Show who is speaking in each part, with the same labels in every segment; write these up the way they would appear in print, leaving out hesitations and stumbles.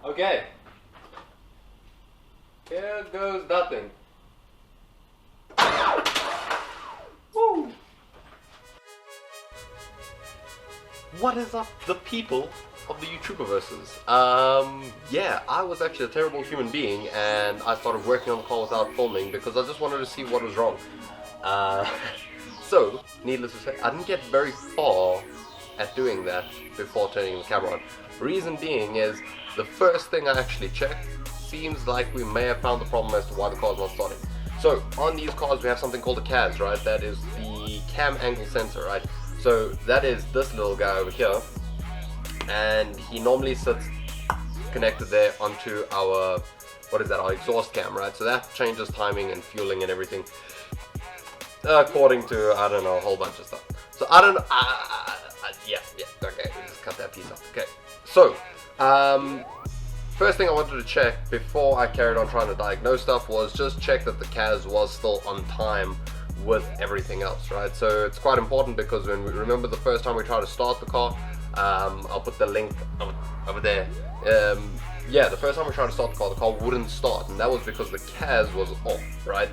Speaker 1: Okay. Here goes nothing. Woo! What is up, the people of the YouTuberverses? Yeah, I was actually a terrible human being and I started working on the car without filming because I just wanted to see what was wrong. So, needless to say, I didn't get very far at doing that before turning the camera on. Reason being is, the first thing I actually checked seems like we may have found the problem as to why the car's not starting. So, on these cars we have something called a CAS, right? That is the cam angle sensor, right? So, that is this little guy over here, and he normally sits connected there onto our, what is that, our exhaust cam, right? So that changes timing and fueling and everything according to, I don't know, a whole bunch of stuff. So I don't know, yeah, okay, we'll just cut that piece off. Okay, so first thing I wanted to check before I carried on trying to diagnose stuff was just check that the CAS was still on time with everything else, right? So it's quite important because when we remember the first time we tried to start the car, I'll put the link over there. Yeah, the first time we tried to start the car wouldn't start, and that was because the CAS was off, right?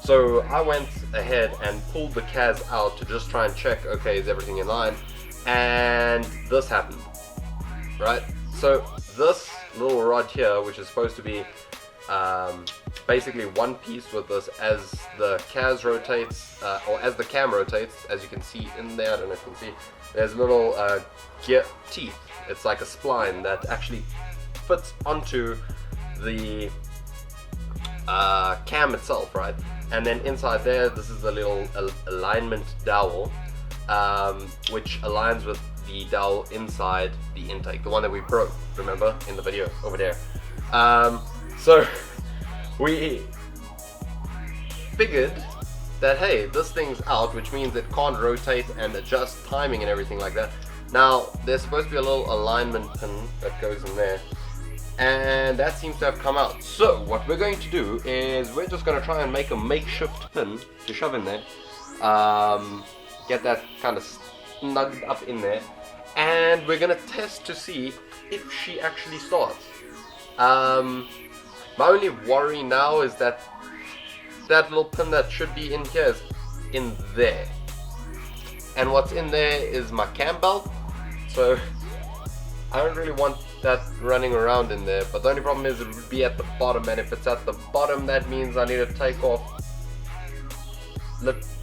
Speaker 1: So I went ahead and pulled the CAS out to just try and check, okay, is everything in line? And this happened, right? So this little rod here, which is supposed to be basically one piece with this, as the CAS rotates, or as the cam rotates, as you can see in there, I don't know if you can see, there's little gear teeth. It's like a spline that actually fits onto the cam itself, right? And then inside there, this is the little alignment dowel, which aligns with the dowel inside the intake, the one that we broke, remember, in the video over there. So we figured that, hey, this thing's out, which means it can't rotate and adjust timing and everything like that. Now, there's supposed to be a little alignment pin that goes in there, and that seems to have come out. So what we're going to do is we're just going to try and make a makeshift pin to shove in there, get that kind of snugged up in there, and we're going to test to see if she actually starts. My only worry now is that that little pin that should be in here is in there, and what's in there is my cam belt, so I don't really want that running around in there. But the only problem is it would be at the bottom, and if it's at the bottom, that means I need to take off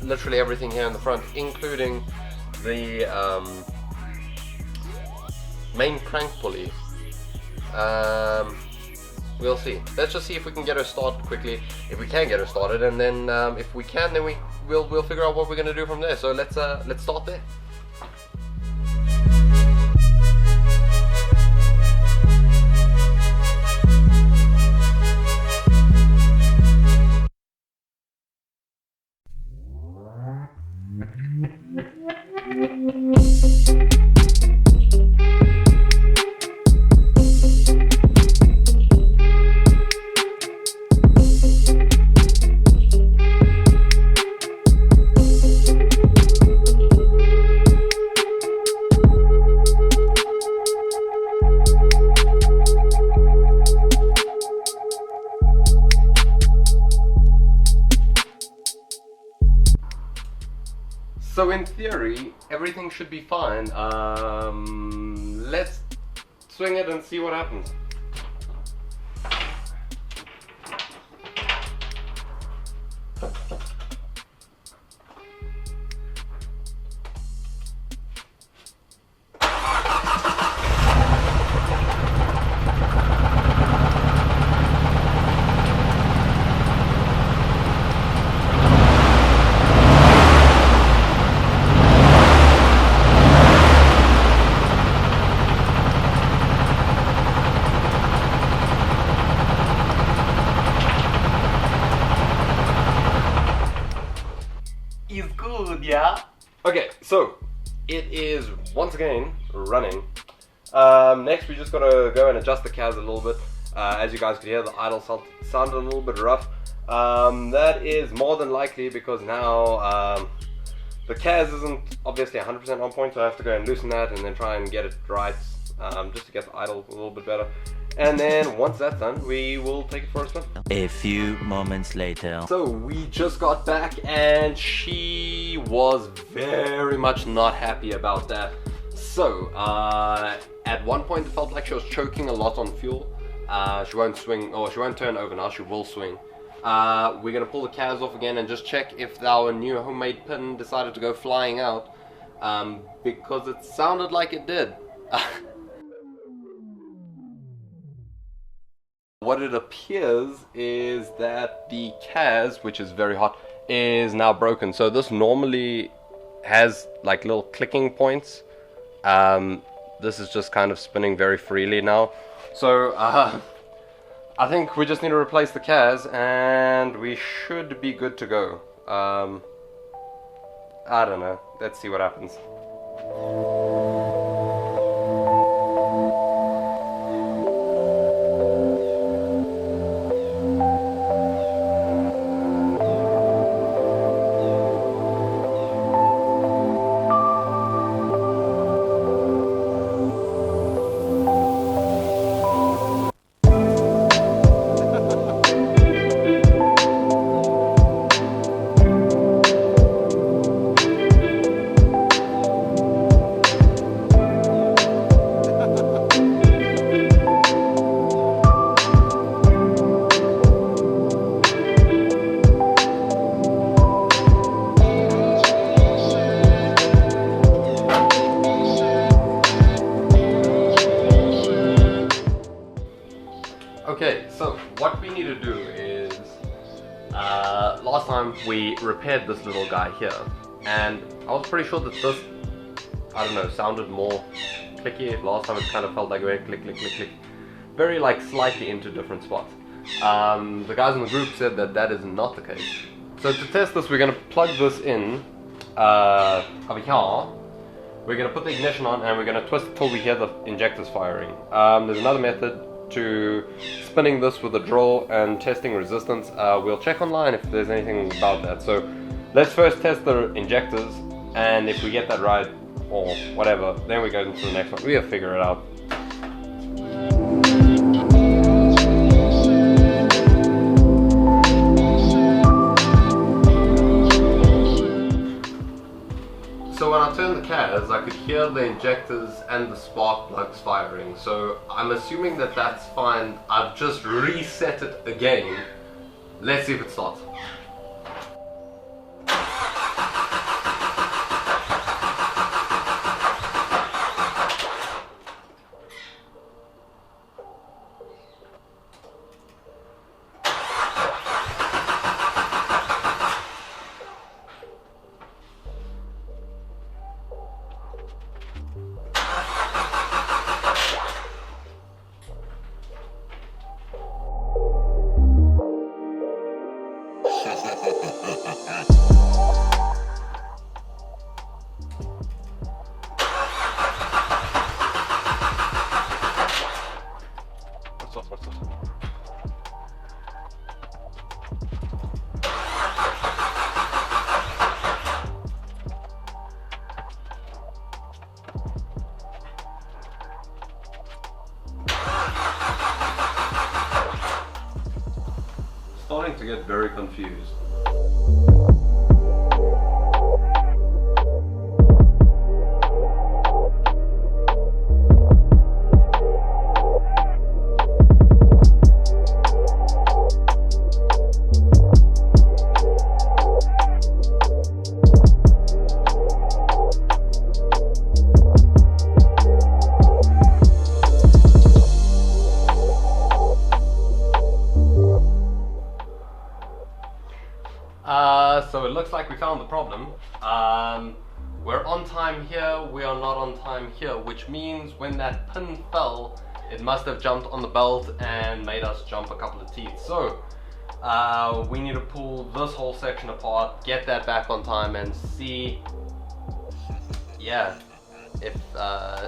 Speaker 1: literally everything here in the front, including the main crank pulley. We'll see. Let's just see if we can get her started quickly, if we can get her started, and then if we can, then we'll figure out what we're gonna do from there. So let's start there. So in theory, everything should be fine. Let's swing it and see what happens. Is good, yeah. Okay, so it is once again running. Next we just gotta go and adjust the CAS a little bit. As you guys could hear, the idle sounded a little bit rough. That is more than likely because now the CAS isn't obviously 100% on point, so I have to go and loosen that and then try and get it right, just to get the idle a little bit better. And then once that's done, we will take it for a spin.
Speaker 2: A few moments later.
Speaker 1: So we just got back and she was very much not happy about that. So at one point it felt like she was choking a lot on fuel. She won't swing, or she won't turn over now, she will swing. We're gonna pull the CAS off again and just check if our new homemade pin decided to go flying out, because it sounded like it did. What it appears is that the CAS, which is very hot, is now broken. So this normally has like little clicking points. This is just kind of spinning very freely now. So I think we just need to replace the CAS and we should be good to go. I don't know. Let's see what happens. Okay, so what we need to do is, last time we repaired this little guy here, and I was pretty sure that this, I don't know, sounded more clicky. Last time it kind of felt like it went click, click, click, click, very like slightly into different spots. The guys in the group said that that is not the case. So to test this, we're going to plug this in over here. We're going to put the ignition on and we're going to twist it till we hear the injectors firing. There's another method to spinning this with a drill and testing resistance. We'll check online if there's anything about that. So let's first test the injectors, and if we get that right or whatever, then we go into the next one. We'll figure it out. So when I turned the CAS, I could hear the injectors and the spark plugs firing. So I'm assuming that that's fine. I've just reset it again. Let's see if it starts. Starting to get very confused. So it looks like we found the problem. We're on time here, we are not on time here, which means when that pin fell, it must have jumped on the belt and made us jump a couple of teeth. So we need to pull this whole section apart, get that back on time, and see, yeah, if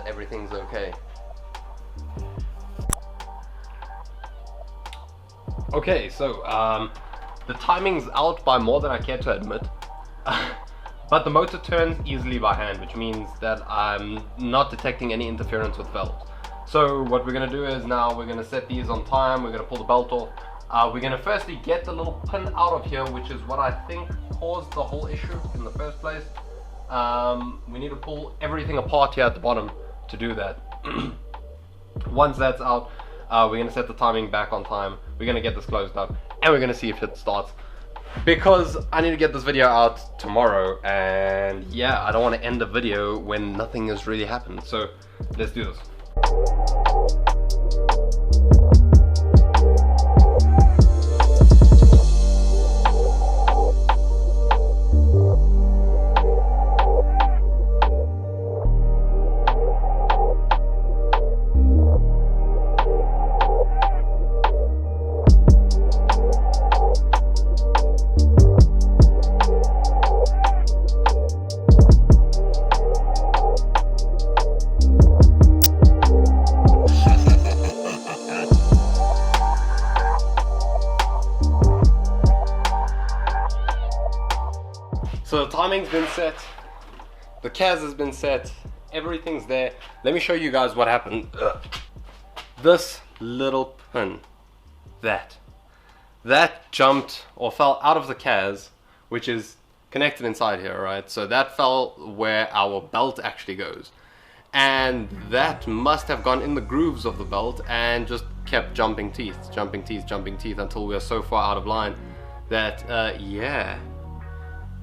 Speaker 1: everything's okay. Okay, so the timing's out by more than I care to admit, but the motor turns easily by hand, which means that I'm not detecting any interference with felt. So what we're gonna do is now we're gonna set these on time. We're gonna pull the belt off. We're gonna firstly get the little pin out of here, which is what I think caused the whole issue in the first place. We need to pull everything apart here at the bottom to do that. Once that's out, we're gonna set the timing back on time. We're gonna get this closed up, and we're gonna see if it starts. Because I need to get this video out tomorrow, and yeah, I don't want to end the video when nothing has really happened. So let's do this. So the timing's been set, the CAS has been set, everything's there. Let me show you guys what happened. This little pin, that jumped or fell out of the CAS, which is connected inside here, right? So that fell where our belt actually goes. And that must have gone in the grooves of the belt and just kept jumping teeth until we are so far out of line that, yeah,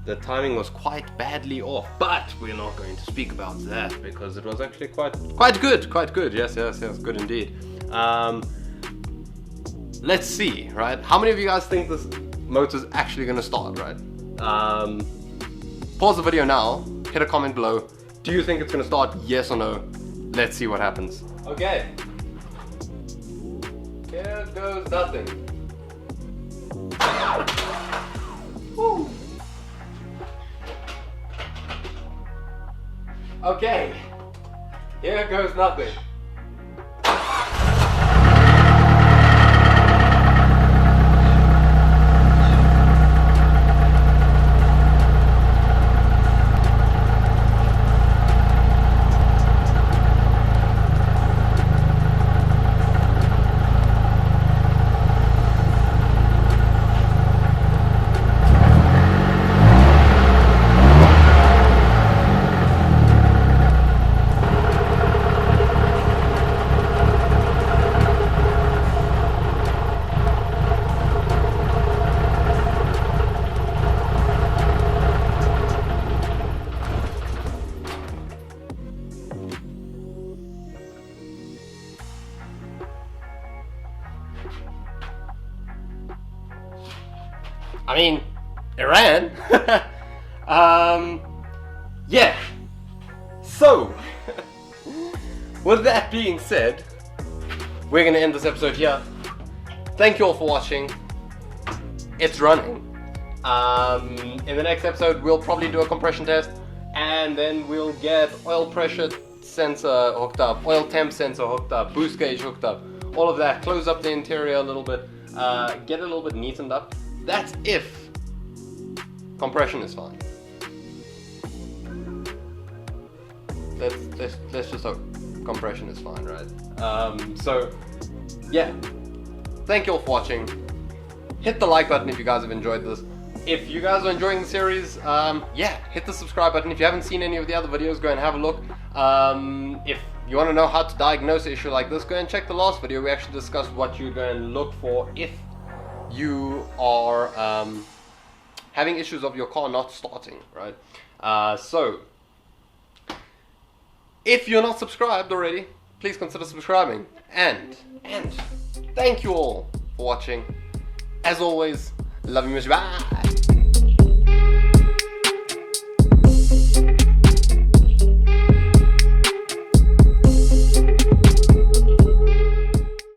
Speaker 1: the timing was quite badly off. But we're not going to speak about that because it was actually quite good. Yes, good indeed. Let's see, right? How many of you guys think this motor's actually gonna start, right? Pause the video now, hit a comment below. Do you think it's gonna start, yes or no? Let's see what happens. Okay. Here goes nothing. Woo. Okay. Here goes nothing. I mean, Iran. Yeah. So, with that being said, we're gonna end this episode here. Thank you all for watching. It's running. In the next episode, we'll probably do a compression test, and then we'll get oil pressure sensor hooked up, oil temp sensor hooked up, boost gauge hooked up, all of that. Close up the interior a little bit, get it a little bit neatened up. That's if compression is fine. Let's just hope compression is fine, right? So yeah, thank you all for watching. Hit the like button if you guys have enjoyed this. If you guys are enjoying the series, yeah, hit the subscribe button. If you haven't seen any of the other videos, go and have a look. If you want to know how to diagnose an issue like this, go and check the last video. We actually discussed what you're going to look for if you are having issues of your car not starting, right? So if you're not subscribed already, please consider subscribing. And thank you all for watching. As always, love you much. Bye.